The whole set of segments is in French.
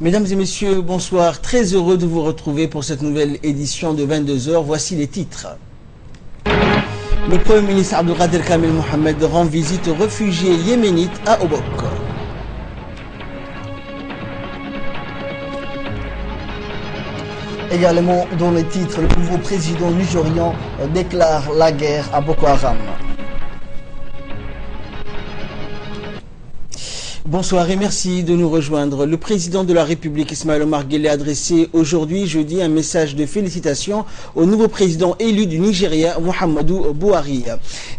Mesdames et messieurs, bonsoir. Très heureux de vous retrouver pour cette nouvelle édition de 22h. Voici les titres. Le Premier ministre Abdelkader Kamel Mohamed rend visite aux réfugiés yéménites à Obok. Également dans les titres, le nouveau président nigérian déclare la guerre à Boko Haram. Bonsoir et merci de nous rejoindre. Le président de la République, Ismaël Omar Guelleh, a adressé aujourd'hui, jeudi, un message de félicitations au nouveau président élu du Nigeria, Muhammadu Buhari.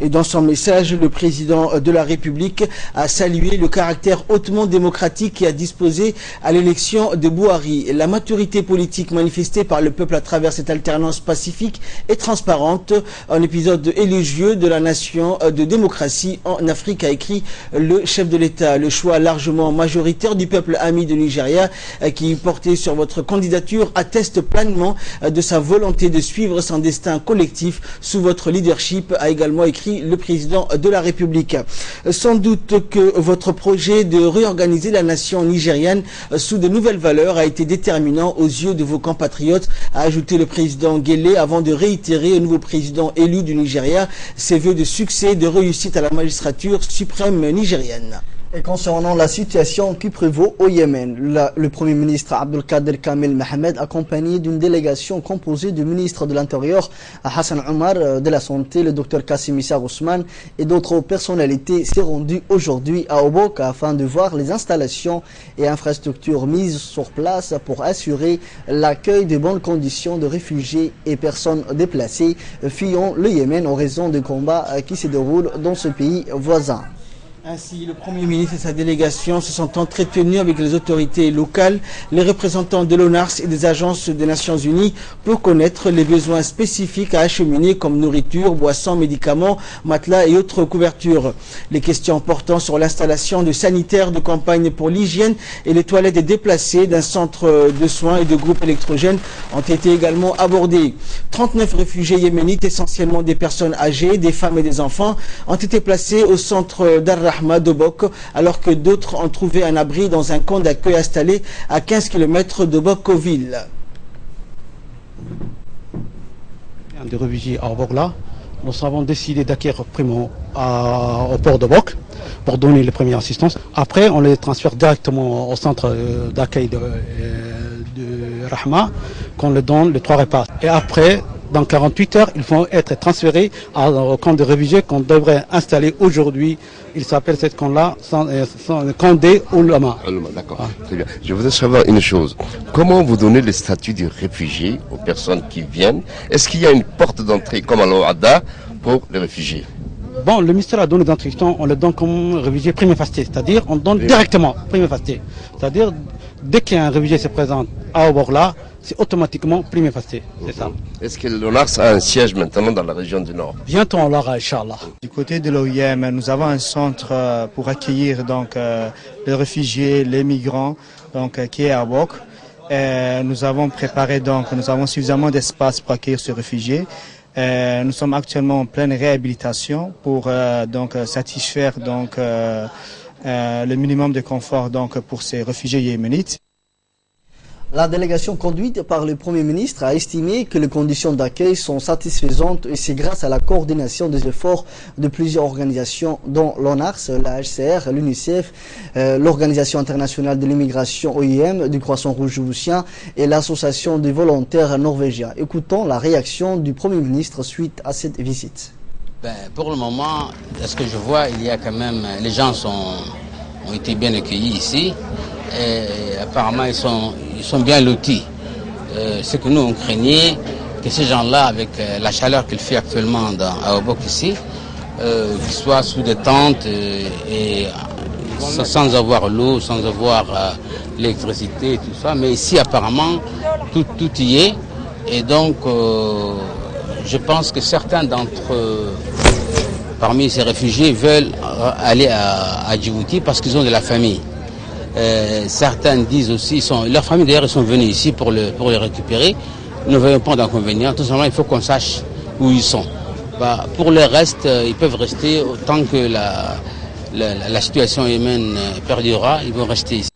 Et dans son message, le président de la République a salué le caractère hautement démocratique qui a disposé à l'élection de Buhari. La maturité politique manifestée par le peuple à travers cette alternance pacifique et transparente, un épisode élogieux de la nation de démocratie en Afrique, a écrit le chef de l'État. Le choix largement majoritaire du peuple ami de Nigeria qui portait sur votre candidature atteste pleinement de sa volonté de suivre son destin collectif sous votre leadership, a également écrit le président de la République. Sans doute que votre projet de réorganiser la nation nigérienne sous de nouvelles valeurs a été déterminant aux yeux de vos compatriotes, a ajouté le président Guelleh avant de réitérer au nouveau président élu du Nigeria ses vœux de succès et de réussite à la magistrature suprême nigérienne. Et concernant la situation qui prévaut au Yémen, le Premier ministre Abdelkader Kamel Mohamed, accompagné d'une délégation composée du ministre de l'Intérieur Hassan Omar, de la Santé, le docteur Kassim Issa Ousmane et d'autres personnalités, s'est rendu aujourd'hui à Obok afin de voir les installations et infrastructures mises sur place pour assurer l'accueil de bonnes conditions de réfugiés et personnes déplacées fuyant le Yémen en raison des combats qui se déroulent dans ce pays voisin. Ainsi, le Premier ministre et sa délégation se sont entretenus avec les autorités locales, les représentants de l'ONARS et des agences des Nations Unies pour connaître les besoins spécifiques à acheminer comme nourriture, boissons, médicaments, matelas et autres couvertures. Les questions portant sur l'installation de sanitaires de campagne pour l'hygiène et les toilettes des déplacés d'un centre de soins et de groupes électrogènes ont été également abordées. 39 réfugiés yéménites, essentiellement des personnes âgées, des femmes et des enfants, ont été placés au centre d'Ar-Rahma d'Obok, alors que d'autres ont trouvé un abri dans un camp d'accueil installé à 15 km de Bokoville. Des réfugiés à Obok là, nous avons décidé d'acquérir au port de Bok pour donner les premières assistances. Après, on les transfère directement au centre d'accueil de Rahma, qu'on leur donne les 3 repas. Et après, dans 48 heures, ils vont être transférés au camp de réfugiés qu'on devrait installer aujourd'hui. Il s'appelle cette camp-là, camp des Oulama. D'accord, très bien. Je voudrais savoir une chose. Comment vous donnez le statut de réfugié aux personnes qui viennent? Est-ce qu'il y a une porte d'entrée comme à l'OADA pour les réfugiés? Bon, le ministère a donné d'instruction, on le donne comme réfugié prima facie, c'est-à-dire on donne directement prima facie. C'est-à-dire, dès qu'un réfugié se présente à Obok-là, c'est automatiquement prima facie, c'est ça. Est-ce que l'ONARS a un siège maintenant dans la région du Nord? Bientôt on l'aura, Inch'Allah. Du côté de l'OIM, nous avons un centre pour accueillir donc les réfugiés, les migrants, donc qui est à Obok. Nous avons préparé nous avons suffisamment d'espace pour accueillir ces réfugiés. Nous sommes actuellement en pleine réhabilitation pour satisfaire le minimum de confort pour ces réfugiés yéménites. La délégation conduite par le Premier ministre a estimé que les conditions d'accueil sont satisfaisantes et c'est grâce à la coordination des efforts de plusieurs organisations dont l'ONARS, la HCR, l'UNICEF, l'Organisation internationale de l'immigration OIM, du Croissant-Rouge djiboutien et l'Association des volontaires norvégiens. Écoutons la réaction du Premier ministre suite à cette visite. Pour le moment, ce que je vois, il y a quand même, les gens ont été bien accueillis ici. Et apparemment ils sont bien lotis. Ce que nous on craignait, que ces gens-là, avec la chaleur qu'il fait actuellement à Obok ici, qu'ils soient sous des tentes et sans avoir l'eau, sans avoir l'électricité et tout ça. Mais ici apparemment tout y est. Et donc je pense que certains parmi ces réfugiés veulent aller à Djibouti parce qu'ils ont de la famille. Certains disent aussi, leurs familles d'ailleurs ils sont venus ici pour les récupérer. Nous ne voyons pas d'inconvénient, tout simplement il faut qu'on sache où ils sont. Pour le reste, ils peuvent rester autant que la situation yémène perdurera, ils vont rester ici.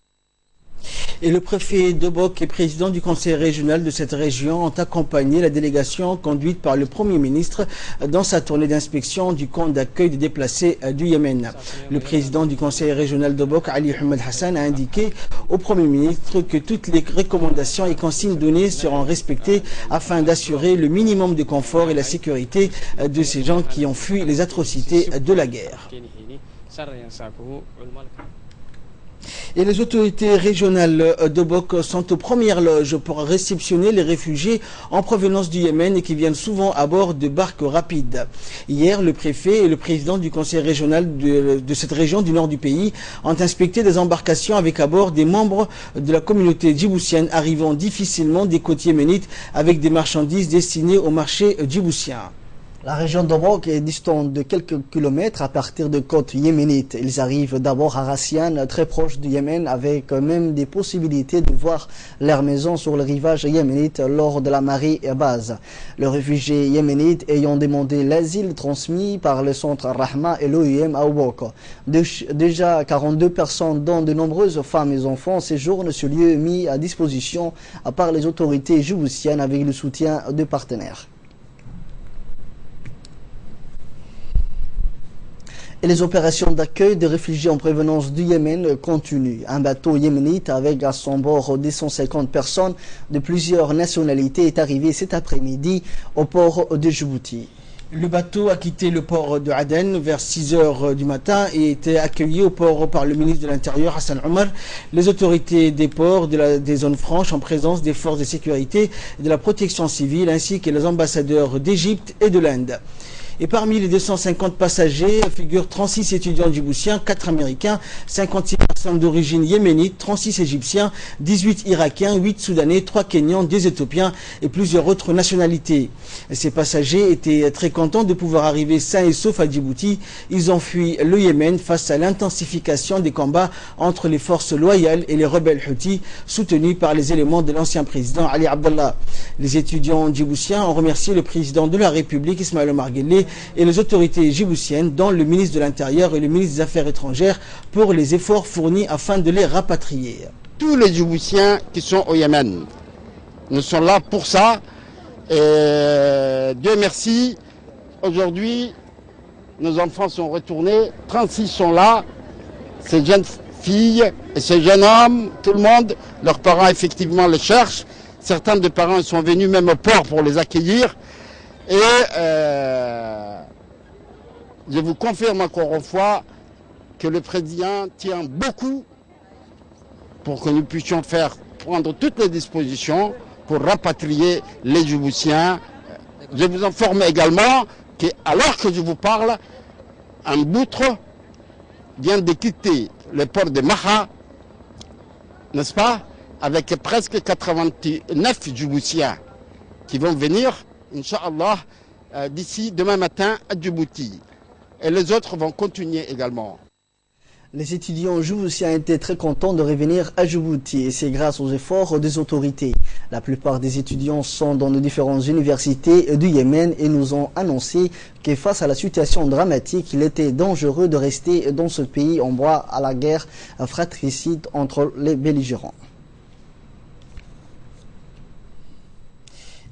Et le préfet d'Obok et président du conseil régional de cette région ont accompagné la délégation conduite par le Premier ministre dans sa tournée d'inspection du camp d'accueil des déplacés du Yémen. Le président du conseil régional d'Obok, Ali Ahmed Hassan, a indiqué au Premier ministre que toutes les recommandations et consignes données seront respectées afin d'assurer le minimum de confort et la sécurité de ces gens qui ont fui les atrocités de la guerre. Et les autorités régionales d'Obok sont aux premières loges pour réceptionner les réfugiés en provenance du Yémen et qui viennent souvent à bord de barques rapides. Hier, le préfet et le président du conseil régional de cette région du nord du pays ont inspecté des embarcations avec à bord des membres de la communauté djiboutienne arrivant difficilement des côtes yéménites avec des marchandises destinées au marché djiboutien. La région d'Obok est distante de quelques kilomètres à partir de côtes yéménites. Ils arrivent d'abord à Rassian, très proche du Yémen, avec même des possibilités de voir leur maison sur le rivage yéménite lors de la marée basse. Les réfugiés yéménites ayant demandé l'asile transmis par le centre Rahma et l'OIM à Obok. Déjà 42 personnes, dont de nombreuses femmes et enfants, séjournent ce lieu mis à disposition par les autorités djiboutiennes avec le soutien de partenaires. Et les opérations d'accueil des réfugiés en provenance du Yémen continuent. Un bateau yéménite avec à son bord 250 personnes de plusieurs nationalités est arrivé cet après-midi au port de Djibouti. Le bateau a quitté le port de Aden vers 6 h du matin et était accueilli au port par le ministre de l'Intérieur Hassan Omar, les autorités des ports, des zones franches en présence des forces de sécurité, de la protection civile ainsi que les ambassadeurs d'Égypte et de l'Inde. Et parmi les 250 passagers figurent 36 étudiants djiboutiens, 4 américains, 56 personnes d'origine yéménite, 36 égyptiens, 18 irakiens, 8 soudanais, 3 kenyans, 2 éthiopiens et plusieurs autres nationalités. Ces passagers étaient très contents de pouvoir arriver sains et saufs à Djibouti. Ils ont fui le Yémen face à l'intensification des combats entre les forces loyales et les rebelles Houthis, soutenus par les éléments de l'ancien président Ali Abdallah. Les étudiants djiboutiens ont remercié le président de la République, Ismaël Omar Guelleh, et les autorités djiboutiennes, dont le ministre de l'Intérieur et le ministre des Affaires étrangères, pour les efforts fournis afin de les rapatrier. Tous les Djiboutiens qui sont au Yémen, nous sommes là pour ça. Et Dieu merci, aujourd'hui, nos enfants sont retournés, 36 sont là, ces jeunes filles et ces jeunes hommes, tout le monde, leurs parents effectivement les cherchent. Certains des parents sont venus même au port pour les accueillir. Et je vous confirme encore une fois que le président tient beaucoup pour que nous puissions prendre toutes les dispositions pour rapatrier les Djiboutiens. Je vous informe également qu'alors que je vous parle, un boutre vient de quitter le port de Maha, n'est-ce pas, avec presque 89 Djiboutiens qui vont venir, Inch'Allah, d'ici demain matin à Djibouti. Et les autres vont continuer également. Les étudiants djiboutiens étaient très contents de revenir à Djibouti et c'est grâce aux efforts des autorités. La plupart des étudiants sont dans les différentes universités du Yémen et nous ont annoncé que face à la situation dramatique, il était dangereux de rester dans ce pays en proie à la guerre fratricide entre les belligérants.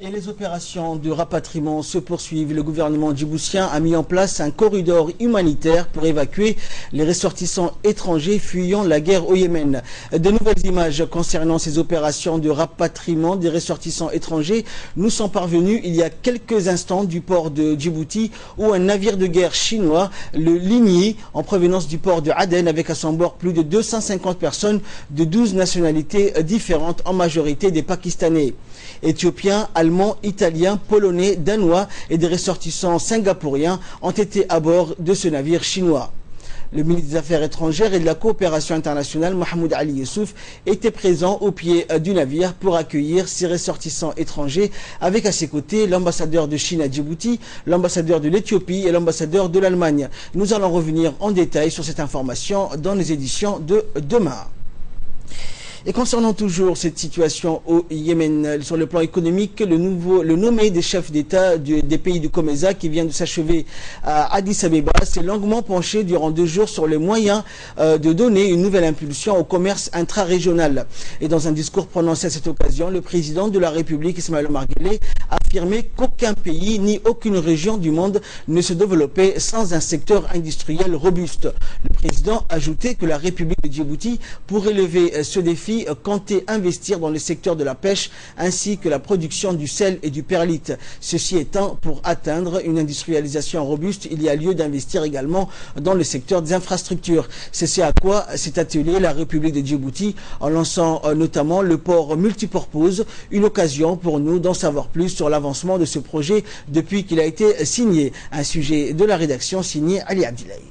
Et les opérations de rapatriement se poursuivent. Le gouvernement djiboutien a mis en place un corridor humanitaire pour évacuer les ressortissants étrangers fuyant la guerre au Yémen. De nouvelles images concernant ces opérations de rapatriement des ressortissants étrangers nous sont parvenues il y a quelques instants du port de Djibouti où un navire de guerre chinois, le Ligny, en provenance du port de Aden avec à son bord plus de 250 personnes de 12 nationalités différentes, en majorité des Pakistanais, Éthiopiens, Allemands, Italiens, Polonais, Danois et des ressortissants singapouriens ont été à bord de ce navire chinois. Le ministre des Affaires étrangères et de la coopération internationale, Mahmoud Ali Youssouf, était présent au pied du navire pour accueillir ces ressortissants étrangers avec à ses côtés l'ambassadeur de Chine à Djibouti, l'ambassadeur de l'Éthiopie et l'ambassadeur de l'Allemagne. Nous allons revenir en détail sur cette information dans les éditions de demain. Et concernant toujours cette situation au Yémen, sur le plan économique, le nommé des chefs d'État des pays du COMESA qui vient de s'achever à Addis Abeba s'est longuement penché durant 2 jours sur les moyens de donner une nouvelle impulsion au commerce intra-régional. Et dans un discours prononcé à cette occasion, le président de la République, Ismaël Omar Guelleh, a affirmé qu'aucun pays ni aucune région du monde ne se développait sans un secteur industriel robuste. Le président a ajouté que la République de Djibouti, pour relever ce défi, comptait investir dans le secteur de la pêche ainsi que la production du sel et du perlite. Ceci étant, pour atteindre une industrialisation robuste, il y a lieu d'investir également dans le secteur des infrastructures. C'est ce à quoi s'est attelée la République de Djibouti en lançant notamment le port multipurpose, une occasion pour nous d'en savoir plus sur l'avancement de ce projet depuis qu'il a été signé. Un sujet de la rédaction signé Ali Abdillahi.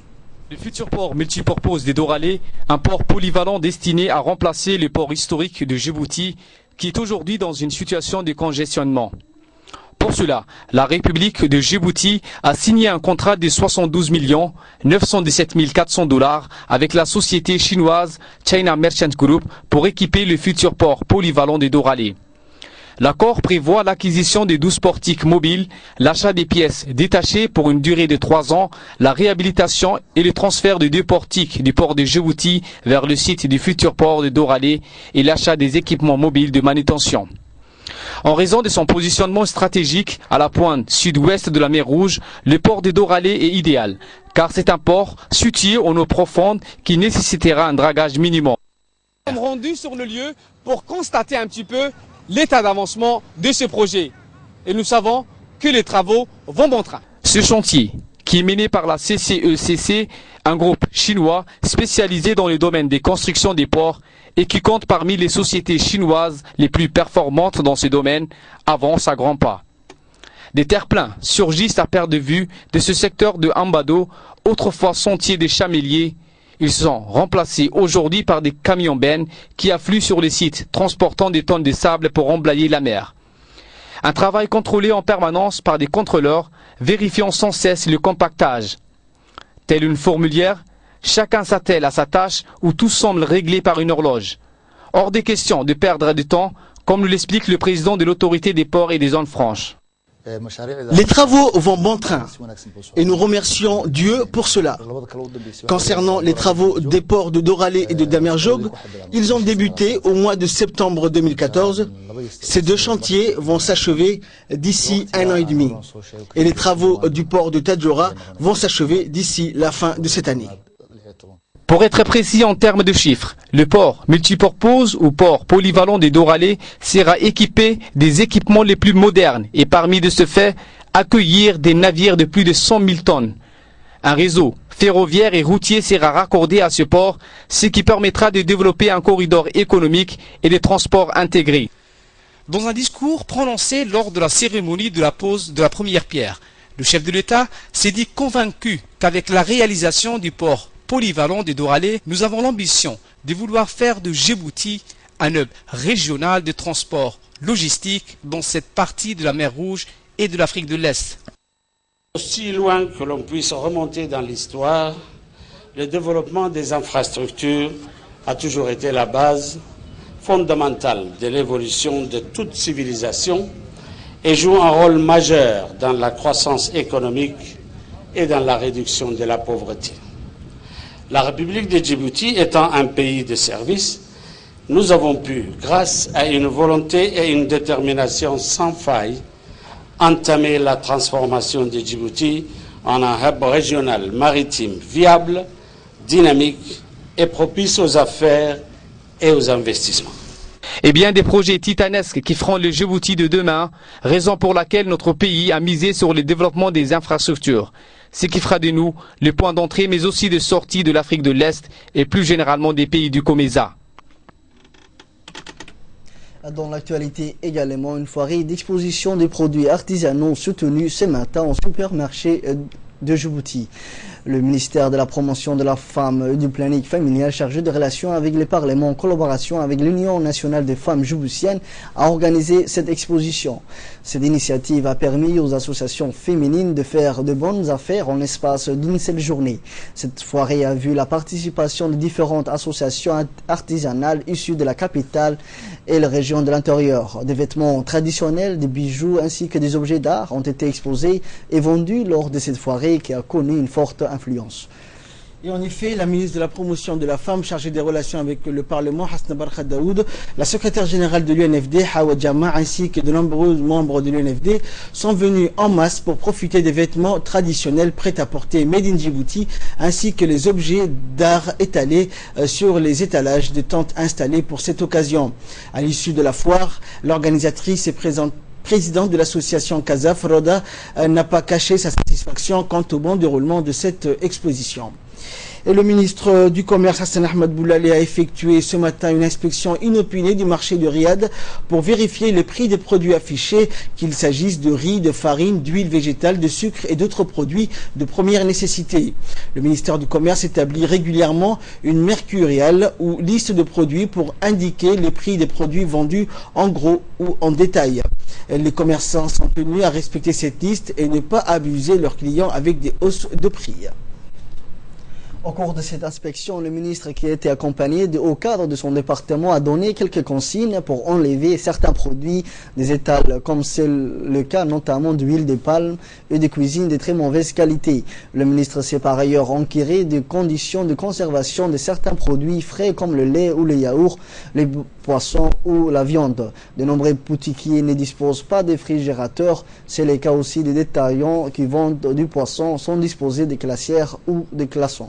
Le futur port multipurpose des Doralé, un port polyvalent destiné à remplacer le port historique de Djibouti qui est aujourd'hui dans une situation de congestionnement. Pour cela, la République de Djibouti a signé un contrat de 72 917 400 $ avec la société chinoise China Merchants Group pour équiper le futur port polyvalent des Doralé. L'accord prévoit l'acquisition de 12 portiques mobiles, l'achat des pièces détachées pour une durée de 3 ans, la réhabilitation et le transfert de 2 portiques du port de Djibouti vers le site du futur port de Doralé et l'achat des équipements mobiles de manutention. En raison de son positionnement stratégique à la pointe sud-ouest de la mer Rouge, le port de Doralé est idéal, car c'est un port situé en eau profonde qui nécessitera un dragage minimum. Nous sommes rendus sur le lieu pour constater un petit peu l'état d'avancement de ce projet. Et nous savons que les travaux vont bon train. Ce chantier, qui est mené par la CCECC, un groupe chinois spécialisé dans le domaine des constructions des ports et qui compte parmi les sociétés chinoises les plus performantes dans ce domaine, avance à grands pas. Des terre-pleins surgissent à perte de vue de ce secteur de Ambado, autrefois sentier des Chaméliers. Ils sont remplacés aujourd'hui par des camions-bennes qui affluent sur les sites transportant des tonnes de sable pour emblayer la mer. Un travail contrôlé en permanence par des contrôleurs, vérifiant sans cesse le compactage. Telle une fourmilière, chacun s'attelle à sa tâche où tout semble réglé par une horloge. Hors des questions de perdre du temps, comme nous l'explique le président de l'autorité des ports et des zones franches. Les travaux vont bon train et nous remercions Dieu pour cela. Concernant les travaux des ports de Doralé et de Damerjog, ils ont débuté au mois de septembre 2014. Ces 2 chantiers vont s'achever d'ici 1 an et demi. Et les travaux du port de Tadjoura vont s'achever d'ici la fin de cette année. Pour être précis en termes de chiffres, le port multipurpose ou port polyvalent des Doralé sera équipé des équipements les plus modernes et parmi de ce fait, accueillir des navires de plus de 100 000 tonnes. Un réseau ferroviaire et routier sera raccordé à ce port, ce qui permettra de développer un corridor économique et des transports intégrés. Dans un discours prononcé lors de la cérémonie de la pose de la première pierre, le chef de l'État s'est dit convaincu qu'avec la réalisation du port polyvalent des Doralé, nous avons l'ambition de vouloir faire de Djibouti un hub régional de transport logistique dans cette partie de la mer Rouge et de l'Afrique de l'Est. Aussi loin que l'on puisse remonter dans l'histoire, le développement des infrastructures a toujours été la base fondamentale de l'évolution de toute civilisation et joue un rôle majeur dans la croissance économique et dans la réduction de la pauvreté. La République de Djibouti étant un pays de service, nous avons pu, grâce à une volonté et une détermination sans faille, entamer la transformation de Djibouti en un hub régional maritime viable, dynamique et propice aux affaires et aux investissements. Et bien des projets titanesques qui feront le Djibouti de demain, raison pour laquelle notre pays a misé sur le développement des infrastructures. Ce qui fera de nous le point d'entrée mais aussi de sortie de l'Afrique de l'Est et plus généralement des pays du COMESA. Dans l'actualité également, une soirée d'exposition des produits artisanaux soutenue ce matin au supermarché de Djibouti. Le ministère de la promotion de la femme et du planning familial chargé de relations avec les parlements en collaboration avec l'Union nationale des femmes djiboutiennes a organisé cette exposition. Cette initiative a permis aux associations féminines de faire de bonnes affaires en l'espace d'une seule journée. Cette soirée a vu la participation de différentes associations artisanales issues de la capitale et la région de l'intérieur. Des vêtements traditionnels, des bijoux ainsi que des objets d'art ont été exposés et vendus lors de cette soirée qui a connu une forte influence. Et en effet, la ministre de la promotion de la femme chargée des relations avec le Parlement, Hasna Barkha Daoud, la secrétaire générale de l'UNFD, Hawa Jama, ainsi que de nombreux membres de l'UNFD sont venus en masse pour profiter des vêtements traditionnels prêts à porter Made in Djibouti, ainsi que les objets d'art étalés sur les étalages de tentes installées pour cette occasion. À l'issue de la foire, l'organisatrice est présidente de l'association Kazaf, Roda, n'a pas caché sa satisfaction quant au bon déroulement de cette exposition. Et le ministre du Commerce, Hassan Ahmad Boulale, a effectué ce matin une inspection inopinée du marché de Riyad pour vérifier les prix des produits affichés, qu'il s'agisse de riz, de farine, d'huile végétale, de sucre et d'autres produits de première nécessité. Le ministère du Commerce établit régulièrement une mercuriale ou liste de produits pour indiquer les prix des produits vendus en gros ou en détail. Les commerçants sont tenus à respecter cette liste et ne pas abuser leurs clients avec des hausses de prix. Au cours de cette inspection, le ministre qui a été accompagné de hauts cadres de son département a donné quelques consignes pour enlever certains produits des étals, comme c'est le cas notamment d'huile de palme et de cuisine de très mauvaise qualité. Le ministre s'est par ailleurs enquéré des conditions de conservation de certains produits frais comme le lait ou le yaourt, les poissons ou la viande. De nombreux boutiquiers ne disposent pas de réfrigérateurs. C'est le cas aussi des détaillants qui vendent du poisson sans disposer de glacières ou de glaçons.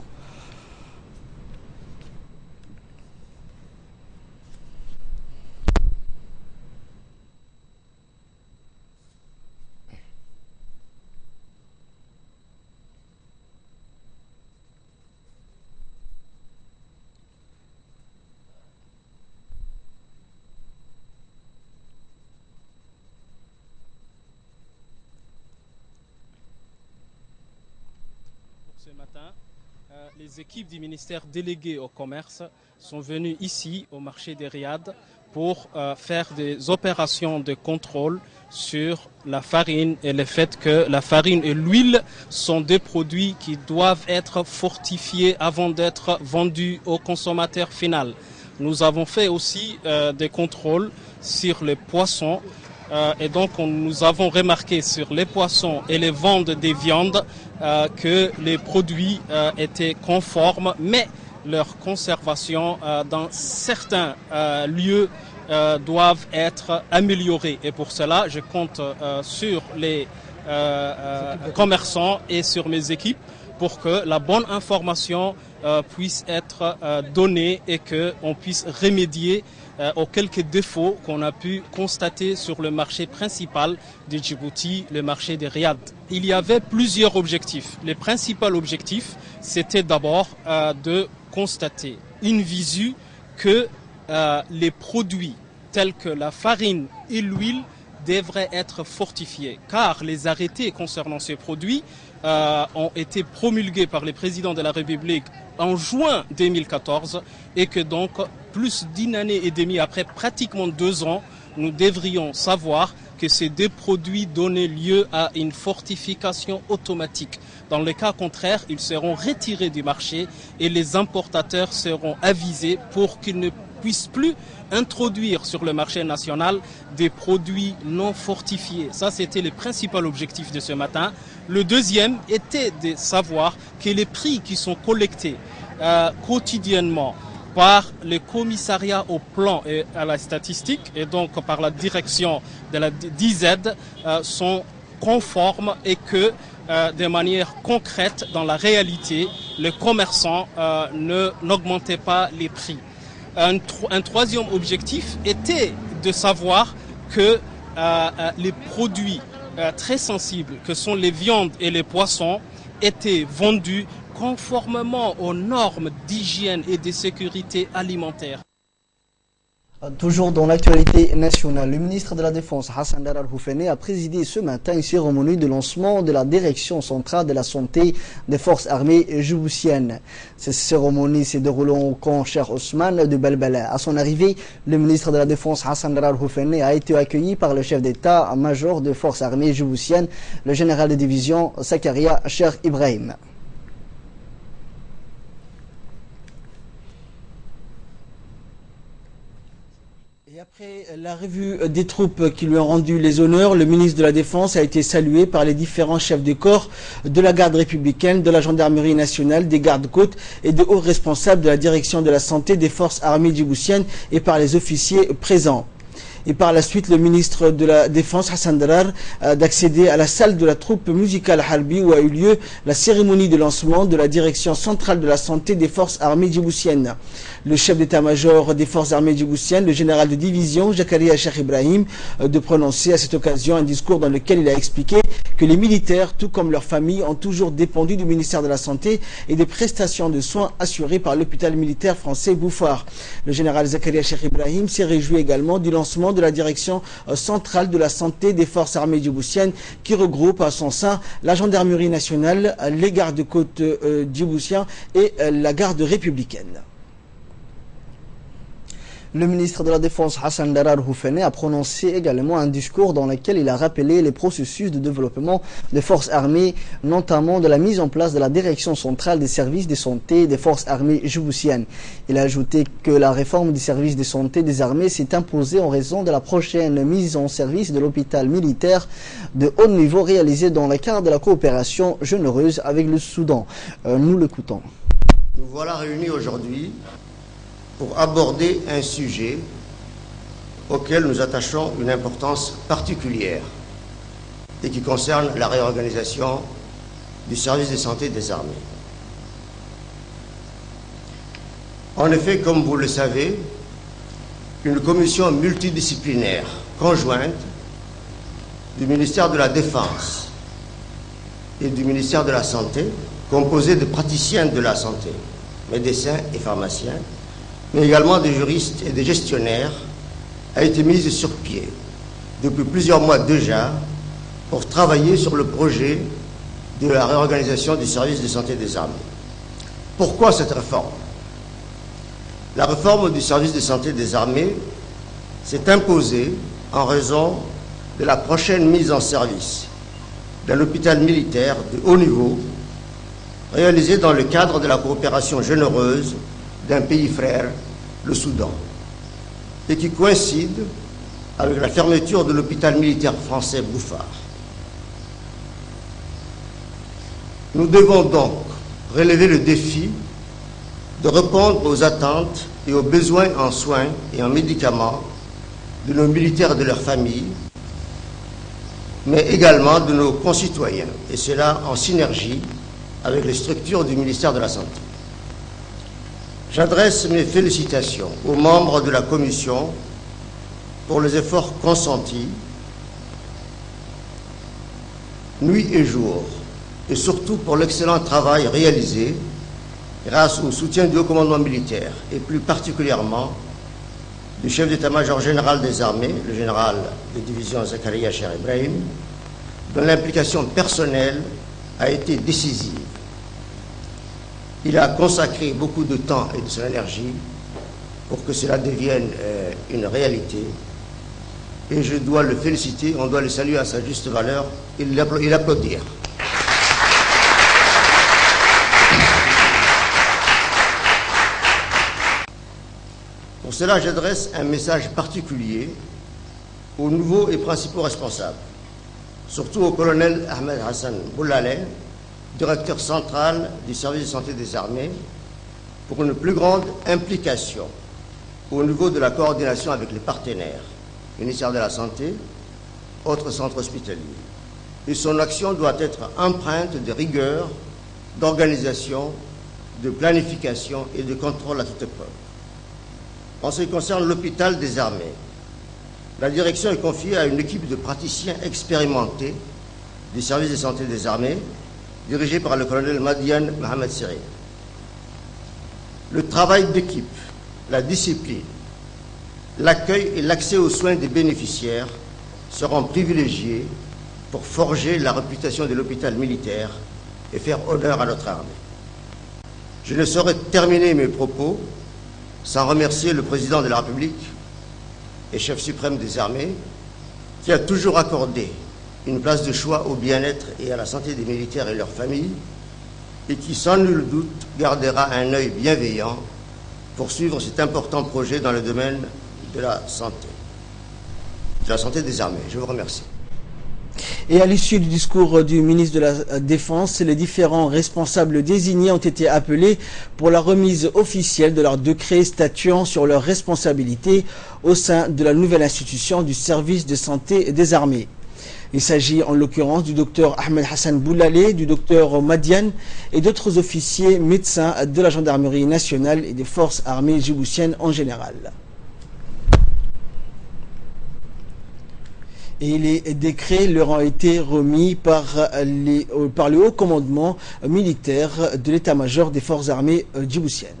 Ce matin, les équipes du ministère déléguées au commerce sont venues ici au marché de Riyad pour faire des opérations de contrôle sur la farine et le fait que la farine et l'huile sont des produits qui doivent être fortifiés avant d'être vendus au consommateur final. Nous avons fait aussi des contrôles sur les poissons. Et donc nous avons remarqué sur les poissons et les ventes des viandes que les produits étaient conformes, mais leur conservation dans certains lieux doivent être améliorées. Et pour cela, je compte sur les commerçants et sur mes équipes pour que la bonne information puisse être donnée et qu'on puisse remédier aux quelques défauts qu'on a pu constater sur le marché principal de Djibouti, le marché de Riyad. Il y avait plusieurs objectifs. Le principal objectif, c'était d'abord de constater in visu que les produits tels que la farine et l'huile devraient être fortifiés, car les arrêtés concernant ces produits ont été promulgués par le président de la République en juin 2014 et que donc plus d'une année et demie après, pratiquement 2 ans, nous devrions savoir que ces deux produits donnaient lieu à une fortification automatique. Dans le cas contraire, ils seront retirés du marché et les importateurs seront avisés pour qu'ils ne puissent plus introduire sur le marché national des produits non fortifiés. Ça, c'était le principal objectif de ce matin. Le deuxième était de savoir que les prix qui sont collectés quotidiennement par le commissariat au plan et à la statistique et donc par la direction de la DZ sont conformes et que de manière concrète, dans la réalité, les commerçants n'augmentaient pas les prix. Un troisième objectif était de savoir que les produits très sensibles, que sont les viandes et les poissons, étaient vendus conformément aux normes d'hygiène et de sécurité alimentaire. Toujours dans l'actualité nationale, le ministre de la Défense Hassan Darar Houfene a présidé ce matin une cérémonie de lancement de la Direction centrale de la santé des forces armées djiboutiennes. Cette cérémonie s'est déroulée au camp Cheikh Ousmane de Belbela. À son arrivée, le ministre de la Défense Hassan Darar Houfene a été accueilli par le chef d'état-major des forces armées djiboutiennes, le général de division Zakaria Cheikh Ibrahim. Après la revue des troupes qui lui ont rendu les honneurs, le ministre de la Défense a été salué par les différents chefs de corps de la garde républicaine, de la gendarmerie nationale, des gardes-côtes et de hauts responsables de la direction de la santé des forces armées djiboutiennes et par les officiers présents. Et par la suite, le ministre de la Défense, Hassan Darar, d'accéder à la salle de la troupe musicale Harbi où a eu lieu la cérémonie de lancement de la direction centrale de la santé des forces armées djiboutiennes. Le chef d'état-major des forces armées djiboutiennes, le général de division, Zakaria Cheikh Ibrahim, de prononcer à cette occasion un discours dans lequel il a expliqué que les militaires, tout comme leurs familles, ont toujours dépendu du ministère de la Santé et des prestations de soins assurées par l'hôpital militaire français Bouffard. Le général Zakaria Cheikh Ibrahim s'est réjoui également du lancement de la direction centrale de la santé des forces armées djiboutiennes qui regroupe à son sein la gendarmerie nationale, les gardes-côtes djiboutiens et la garde républicaine. Le ministre de la Défense Hassan Darar Houfene a prononcé également un discours dans lequel il a rappelé les processus de développement des forces armées, notamment de la mise en place de la direction centrale des services de santé des forces armées djiboutiennes. Il a ajouté que la réforme du service de santé des armées s'est imposée en raison de la prochaine mise en service de l'hôpital militaire de haut niveau réalisé dans le cadre de la coopération généreuse avec le Soudan. Nous l'écoutons. Nous voilà réunis aujourd'hui pour aborder un sujet auquel nous attachons une importance particulière et qui concerne la réorganisation du service de santé des armées. En effet, comme vous le savez, une commission multidisciplinaire conjointe du ministère de la Défense et du ministère de la Santé, composée de praticiens de la santé, médecins et pharmaciens, mais également des juristes et des gestionnaires, a été mise sur pied depuis plusieurs mois déjà pour travailler sur le projet de la réorganisation du service de santé des armées. Pourquoi cette réforme? La réforme du service de santé des armées s'est imposée en raison de la prochaine mise en service d'un hôpital militaire de haut niveau réalisé dans le cadre de la coopération généreuse d'un pays frère, le Soudan, et qui coïncide avec la fermeture de l'hôpital militaire français Bouffard. Nous devons donc relever le défi de répondre aux attentes et aux besoins en soins et en médicaments de nos militaires et de leurs familles, mais également de nos concitoyens, et cela en synergie avec les structures du ministère de la Santé. J'adresse mes félicitations aux membres de la Commission pour les efforts consentis, nuit et jour, et surtout pour l'excellent travail réalisé grâce au soutien du haut commandement militaire, et plus particulièrement du chef d'état-major général des armées, le général de division Zakaria Cheikh Ibrahim, dont l'implication personnelle a été décisive. Il a consacré beaucoup de temps et de son énergie pour que cela devienne une réalité. Et je dois le féliciter, on doit le saluer à sa juste valeur et l'applaudir. Pour cela, j'adresse un message particulier aux nouveaux et principaux responsables, surtout au colonel Ahmed Hassan Boulaleh, directeur central du service de santé des armées, pour une plus grande implication au niveau de la coordination avec les partenaires, ministère de la Santé, autres centres hospitaliers. Et son action doit être empreinte de rigueur, d'organisation, de planification et de contrôle à toute épreuve. En ce qui concerne l'hôpital des armées, la direction est confiée à une équipe de praticiens expérimentés du service de santé des armées, dirigé par le colonel Madian Mohamed Siri. Le travail d'équipe, la discipline l'accueil et l'accès aux soins des bénéficiaires seront privilégiés pour forger la réputation de l'hôpital militaire et faire honneur à notre armée. Je ne saurais terminer mes propos sans remercier le président de la République et chef suprême des armées qui a toujours accordé une place de choix au bien-être et à la santé des militaires et leurs familles et qui, sans nul doute, gardera un œil bienveillant pour suivre cet important projet dans le domaine de la santé des armées. Je vous remercie. Et à l'issue du discours du ministre de la Défense, les différents responsables désignés ont été appelés pour la remise officielle de leur décret statuant sur leurs responsabilités au sein de la nouvelle institution du service de santé des armées. Il s'agit en l'occurrence du docteur Ahmed Hassan Boulalé, du docteur Madiane et d'autres officiers médecins de la gendarmerie nationale et des forces armées djiboutiennes en général. Et les décrets leur ont été remis par le haut commandement militaire de l'état-major des forces armées djiboutiennes.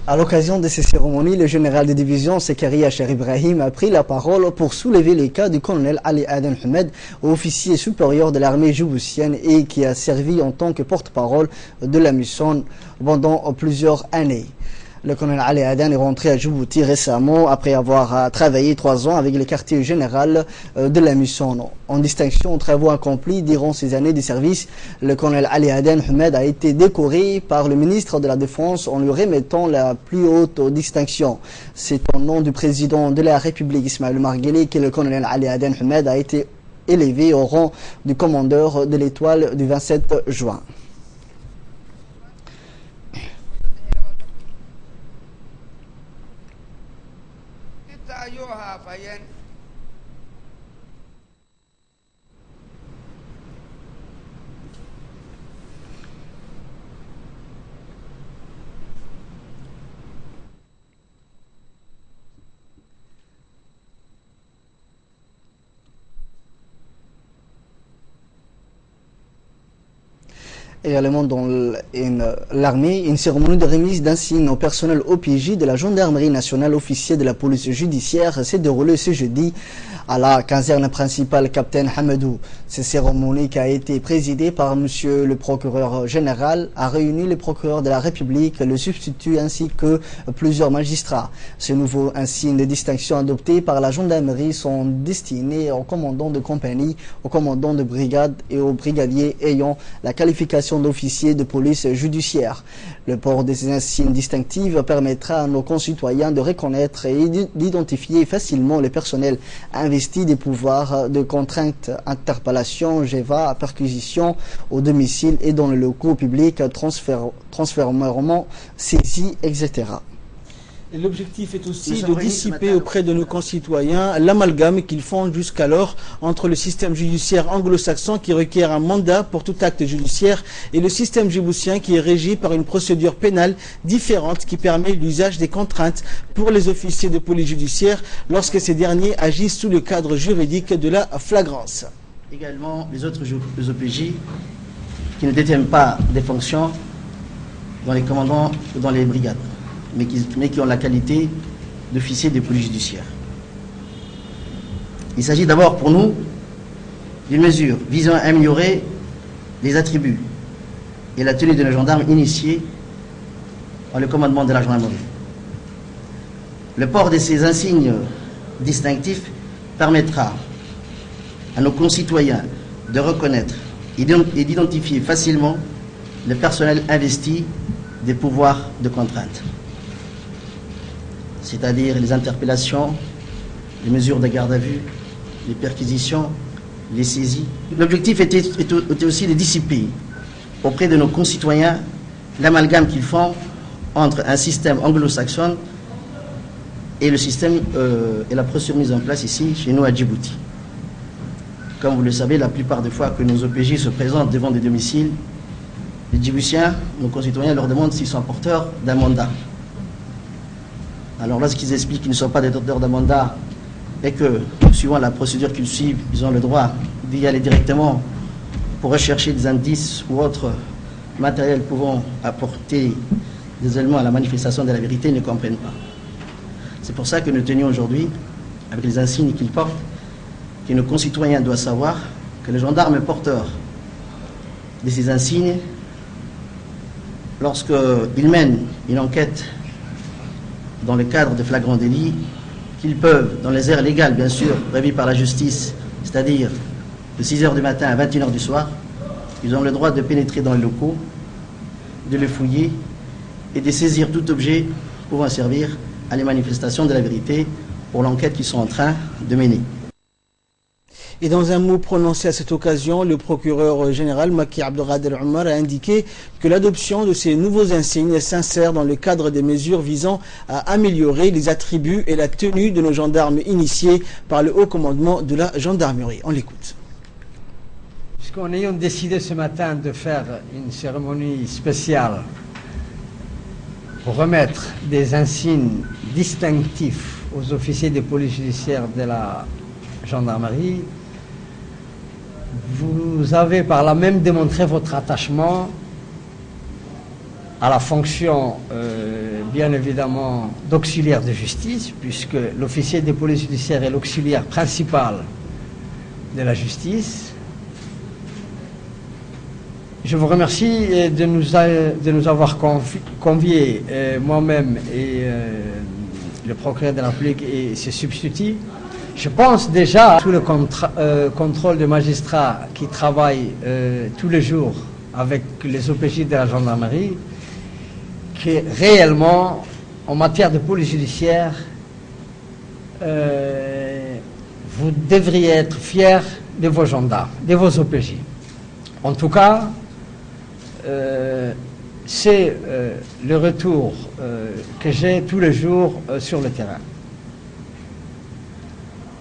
À l'occasion de ces cérémonies, le général de division Sekaria Cher Ibrahim a pris la parole pour soulever les cas du colonel Ali Aden Ahmed, officier supérieur de l'armée djiboutienne et qui a servi en tant que porte-parole de la mission pendant plusieurs années. Le colonel Ali Aden est rentré à Djibouti récemment après avoir travaillé 3 ans avec le quartier général de la mission. En distinction aux travaux accomplis durant ses années de service, le colonel Ali Aden Ahmed a été décoré par le ministre de la Défense en lui remettant la plus haute distinction. C'est au nom du président de la République Ismaël Omar Guelleh que le colonel Ali Aden Ahmed a été élevé au rang du commandeur de l'étoile du 27 juin. Également dans l'armée, une cérémonie de remise d'insignes au personnel OPJ de la gendarmerie nationale officier de la police judiciaire s'est déroulée ce jeudi à la caserne principale Capitaine Hamadou. Cette cérémonie qui a été présidée par monsieur le procureur général a réuni les procureurs de la République, le substitut ainsi que plusieurs magistrats. Ces nouveaux insignes de distinction adoptés par la gendarmerie sont destinés aux commandants de compagnie, aux commandants de brigade et aux brigadiers ayant la qualification d'officier de police judiciaire. Le port de ces insignes distinctifs permettra à nos concitoyens de reconnaître et d'identifier facilement le personnel investi des pouvoirs de contrainte, interpellation, GEVA, perquisition au domicile et dans les locaux publics, transfèrement, saisie, etc. L'objectif est aussi de dissiper auprès de nos concitoyens l'amalgame qu'ils font jusqu'alors entre le système judiciaire anglo-saxon qui requiert un mandat pour tout acte judiciaire et le système djiboutien qui est régi par une procédure pénale différente qui permet l'usage des contraintes pour les officiers de police judiciaire lorsque ces derniers agissent sous le cadre juridique de la flagrance. Également les autres OPJ qui ne détiennent pas des fonctions dans les commandants ou dans les brigades, mais qui ont la qualité d'officier de police judiciaire. Il s'agit d'abord pour nous d'une mesure visant à améliorer les attributs et la tenue de nos gendarmes initiés dans le commandement de la gendarmerie. Le port de ces insignes distinctifs permettra à nos concitoyens de reconnaître et d'identifier facilement le personnel investi des pouvoirs de contrainte, c'est-à-dire les interpellations, les mesures de garde à vue, les perquisitions, les saisies. L'objectif était aussi de dissiper auprès de nos concitoyens l'amalgame qu'ils font entre un système anglo-saxon et le système et la procédure mise en place ici, chez nous à Djibouti. Comme vous le savez, la plupart des fois que nos OPJ se présentent devant des domiciles, les Djiboutiens, nos concitoyens, leur demandent s'ils sont porteurs d'un mandat. Alors lorsqu'ils expliquent qu'ils ne sont pas des porteurs d'un mandat et que, suivant la procédure qu'ils suivent, ils ont le droit d'y aller directement pour rechercher des indices ou autres matériels pouvant apporter des éléments à la manifestation de la vérité, ils ne comprennent pas. C'est pour ça que nous tenions aujourd'hui, avec les insignes qu'ils portent, que nos concitoyens doivent savoir que les gendarmes porteurs de ces insignes, lorsqu'ils mènent une enquête dans le cadre de flagrant délit, qu'ils peuvent, dans les heures légales bien sûr, prévues par la justice, c'est-à-dire de 6h du matin à 21h du soir, ils ont le droit de pénétrer dans les locaux, de les fouiller et de saisir tout objet pouvant servir à les manifestations de la vérité pour l'enquête qu'ils sont en train de mener. Et dans un mot prononcé à cette occasion, le procureur général Maki Abdelkader Omar a indiqué que l'adoption de ces nouveaux insignes s'insère dans le cadre des mesures visant à améliorer les attributs et la tenue de nos gendarmes initiés par le haut commandement de la gendarmerie. On l'écoute. Puisqu'on ayant décidé ce matin de faire une cérémonie spéciale pour remettre des insignes distinctifs aux officiers de police judiciaire de la gendarmerie, vous avez par là même démontré votre attachement à la fonction, bien évidemment, d'auxiliaire de justice, puisque l'officier de police judiciaire est l'auxiliaire principal de la justice. Je vous remercie de nous avoir conviés, moi-même et le procureur de la République et ses substituts. Je pense déjà, sous le contrôle des magistrats qui travaillent tous les jours avec les OPJ de la gendarmerie, que réellement, en matière de police judiciaire, vous devriez être fiers de vos gendarmes, de vos OPJ. En tout cas, c'est le retour que j'ai tous les jours sur le terrain.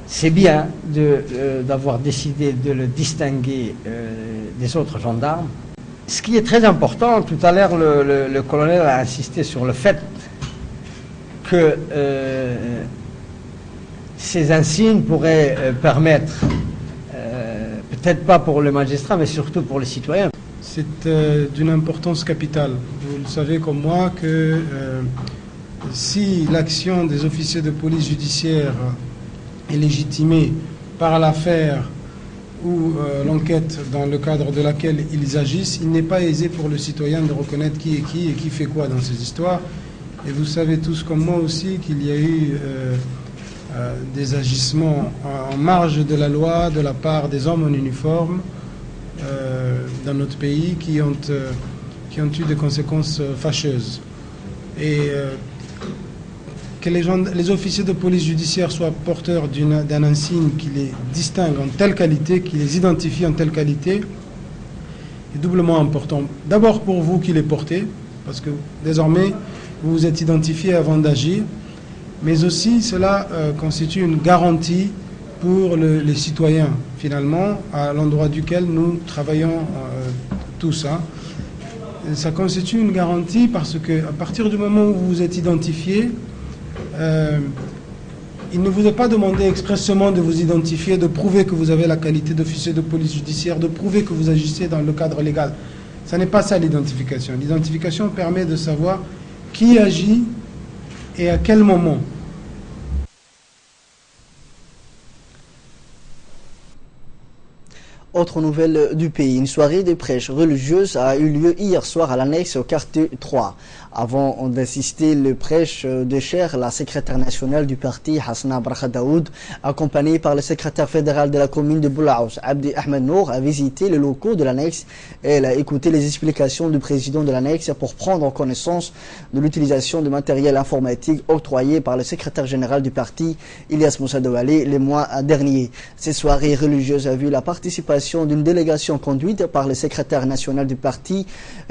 C'est bien d'avoir décidé de le distinguer des autres gendarmes. Ce qui est très important, tout à l'heure le colonel a insisté sur le fait que ces insignes pourraient permettre, peut-être pas pour le magistrat, mais surtout pour les citoyens. c'est d'une importance capitale. Vous le savez comme moi que si l'action des officiers de police judiciaire est légitimée par l'affaire ou l'enquête dans le cadre de laquelle ils agissent, il n'est pas aisé pour le citoyen de reconnaître qui est qui et qui fait quoi dans ces histoires. Et vous savez tous comme moi aussi qu'il y a eu des agissements en marge de la loi de la part des hommes en uniforme dans notre pays qui ont eu des conséquences fâcheuses. Et que les officiers de police judiciaire soient porteurs d'un insigne qui les distingue en telle qualité, qui les identifie en telle qualité, est doublement important. D'abord pour vous qui les portez, parce que désormais vous vous êtes identifié avant d'agir, mais aussi cela constitue une garantie pour les citoyens, finalement, à l'endroit duquel nous travaillons tous. Ça constitue une garantie parce qu'à partir du moment où vous vous êtes identifié, il ne vous est pas demandé expressément de vous identifier, de prouver que vous avez la qualité d'officier de police judiciaire, de prouver que vous agissez dans le cadre légal. Ce n'est pas ça l'identification. L'identification permet de savoir qui agit et à quel moment. Autre nouvelle du pays, une soirée de prêche religieuse a eu lieu hier soir à l'annexe au quartier 3. Avant d'assister le prêche de Cheikh, la secrétaire nationale du parti, Hassana Barkha Daoud, accompagnée par le secrétaire fédéral de la commune de Boulaous, Abdi Ahmed Nour, a visité les locaux de l'annexe et elle a écouté les explications du président de l'annexe pour prendre connaissance de l'utilisation de matériel informatique octroyé par le secrétaire général du parti, Ilyas Moussa Douali, les mois derniers. Cette soirée religieuse a vu la participation d'une délégation conduite par le secrétaire national du parti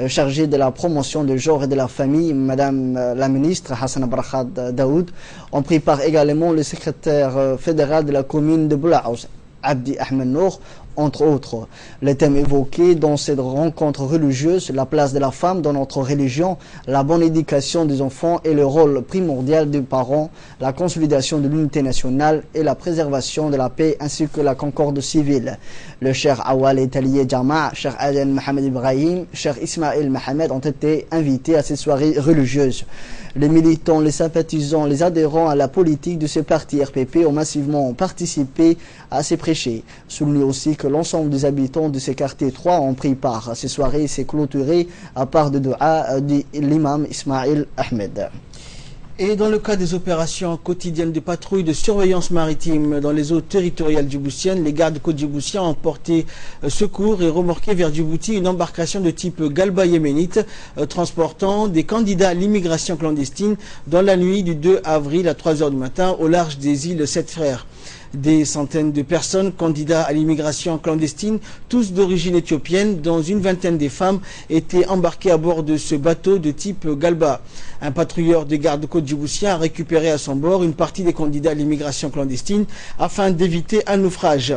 chargé de la promotion du genre et de la famille, Madame la ministre Hassana Barkha Daoud. On prépare également le secrétaire fédéral de la commune de Boulaous, Abdi Ahmed Nour, entre autres. Les thèmes évoqués dans cette rencontre religieuse, la place de la femme dans notre religion, la bonne éducation des enfants et le rôle primordial des parents, la consolidation de l'unité nationale et la préservation de la paix ainsi que la concorde civile. Le Cheikh Awal Etaliye Jama, Cheikh Aden Mohamed Ibrahim, Cheikh Ismaël Mohamed ont été invités à cette soirée religieuse. Les militants, les sympathisants, les adhérents à la politique de ce parti RPP ont massivement participé à ces prêchés. Soulignez aussi que l'ensemble des habitants de ces quartiers 3 ont pris part à ces soirées. C'est clôturé à part de dua de l'imam Ismaël Ahmed. Et dans le cas des opérations quotidiennes de patrouille de surveillance maritime dans les eaux territoriales djiboutiennes, les gardes-côtes djiboutiens ont porté secours et remorqué vers Djibouti une embarcation de type Galba yéménite transportant des candidats à l'immigration clandestine dans la nuit du 2 avril à 3 h du matin au large des îles Sept Frères. Des centaines de personnes candidats à l'immigration clandestine, tous d'origine éthiopienne, dont une vingtaine des femmes, étaient embarquées à bord de ce bateau de type Galba. Un patrouilleur des gardes-côtes djiboutiens a récupéré à son bord une partie des candidats à l'immigration clandestine afin d'éviter un naufrage.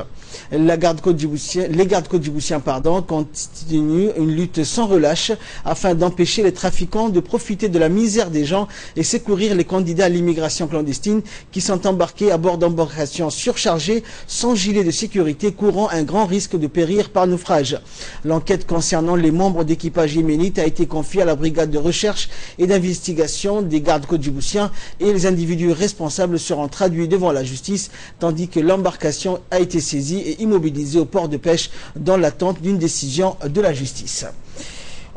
Les gardes-côtes djiboutiens continuent une lutte sans relâche afin d'empêcher les trafiquants de profiter de la misère des gens et secourir les candidats à l'immigration clandestine qui sont embarqués à bord d'embarcations surchargés, sans gilet de sécurité, courant un grand risque de périr par naufrage. L'enquête concernant les membres d'équipage yéménite a été confiée à la brigade de recherche et d'investigation des gardes-côtes djiboutiens et les individus responsables seront traduits devant la justice, tandis que l'embarcation a été saisie et immobilisée au port de pêche dans l'attente d'une décision de la justice.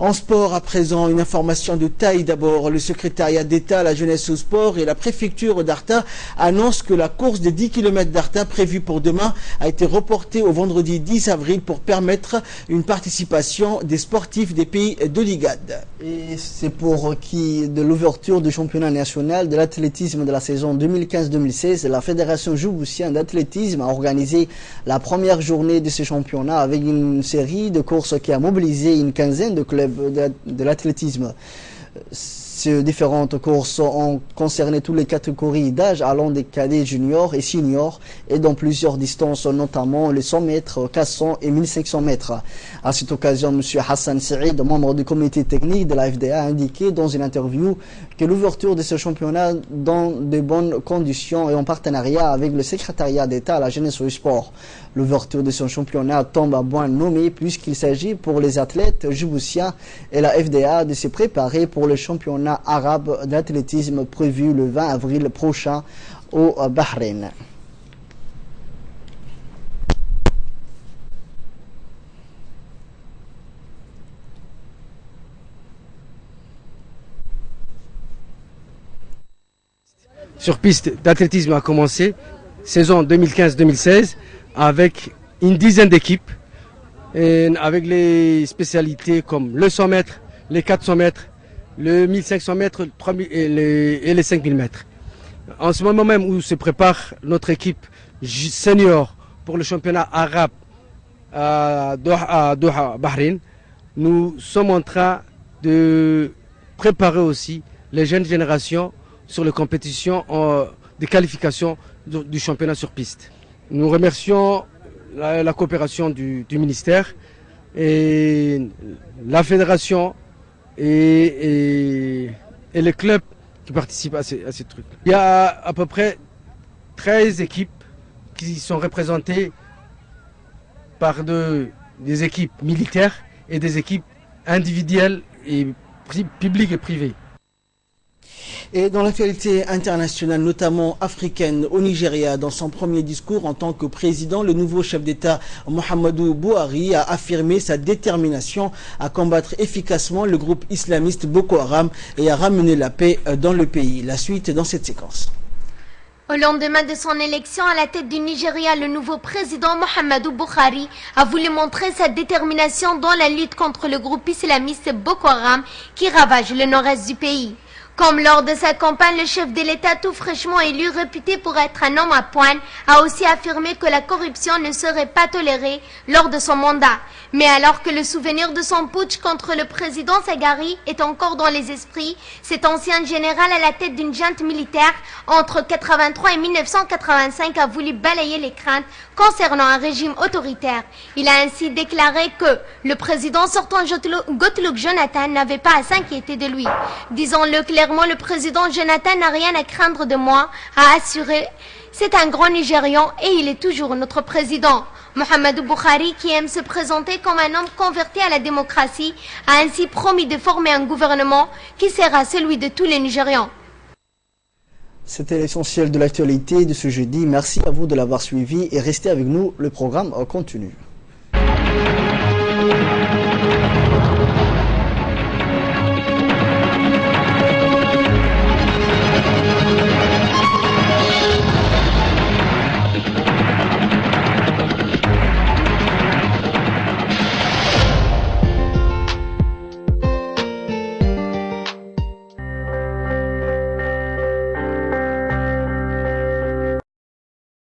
En sport, à présent, une information de taille d'abord. Le secrétariat d'État à la jeunesse et au sport et la préfecture d'Arta annoncent que la course des 10 km d'Arta prévue pour demain a été reportée au vendredi 10 avril pour permettre une participation des sportifs des pays de l'IGAD. Et c'est pour de l'ouverture du championnat national de l'athlétisme de la saison 2015-2016, la Fédération djiboutienne d'athlétisme a organisé la première journée de ce championnat avec une série de courses qui a mobilisé une quinzaine de clubs de l'athlétisme. Ces différentes courses ont concerné toutes les catégories d'âge allant des cadets juniors et seniors et dans plusieurs distances, notamment les 100 mètres, 400 et 1500 mètres. À cette occasion, M. Hassan Saïd, membre du comité technique de la FDA, a indiqué dans une interview que l'ouverture de ce championnat dans de bonnes conditions et en partenariat avec le secrétariat d'État à la jeunesse et au sport. L'ouverture de ce championnat tombe à point nommé puisqu'il s'agit pour les athlètes djiboutiens et la FDA de se préparer pour le championnat arabe d'athlétisme prévu le 20 avril prochain au Bahreïn. Sur piste d'athlétisme a commencé, saison 2015-2016, avec une dizaine d'équipes, avec les spécialités comme le 100 mètres, les 400 mètres, le 1500 mètres et les 5000 mètres. En ce moment même où se prépare notre équipe senior pour le championnat arabe à Doha, Bahreïn, nous sommes en train de préparer aussi les jeunes générations sur les compétitions de qualification du championnat sur piste. Nous remercions la coopération du ministère et la fédération et les clubs qui participent à ces trucs. Il y a à peu près 13 équipes qui sont représentées par des équipes militaires et des équipes individuelles et publiques et privées. Et dans l'actualité internationale, notamment africaine, au Nigeria, dans son premier discours en tant que président, le nouveau chef d'État Muhammadu Buhari a affirmé sa détermination à combattre efficacement le groupe islamiste Boko Haram et à ramener la paix dans le pays. La suite dans cette séquence. Au lendemain de son élection à la tête du Nigeria, le nouveau président Muhammadu Buhari a voulu montrer sa détermination dans la lutte contre le groupe islamiste Boko Haram qui ravage le nord-est du pays. Comme lors de sa campagne, le chef de l'État tout fraîchement élu, réputé pour être un homme à poigne, a aussi affirmé que la corruption ne serait pas tolérée lors de son mandat. Mais alors que le souvenir de son putsch contre le président Sagari est encore dans les esprits, cet ancien général à la tête d'une junte militaire entre 1983 et 1985 a voulu balayer les craintes concernant un régime autoritaire. Il a ainsi déclaré que le président sortant Goodluck Jonathan n'avait pas à s'inquiéter de lui. Disons-le clairement, le président Jonathan n'a rien à craindre de moi, a assuré. C'est un grand Nigérian et il est toujours notre président. Muhammadu Buhari, qui aime se présenter comme un homme converti à la démocratie, a ainsi promis de former un gouvernement qui sera celui de tous les Nigérians. C'était l'essentiel de l'actualité de ce jeudi. Merci à vous de l'avoir suivi et restez avec nous, le programme continue.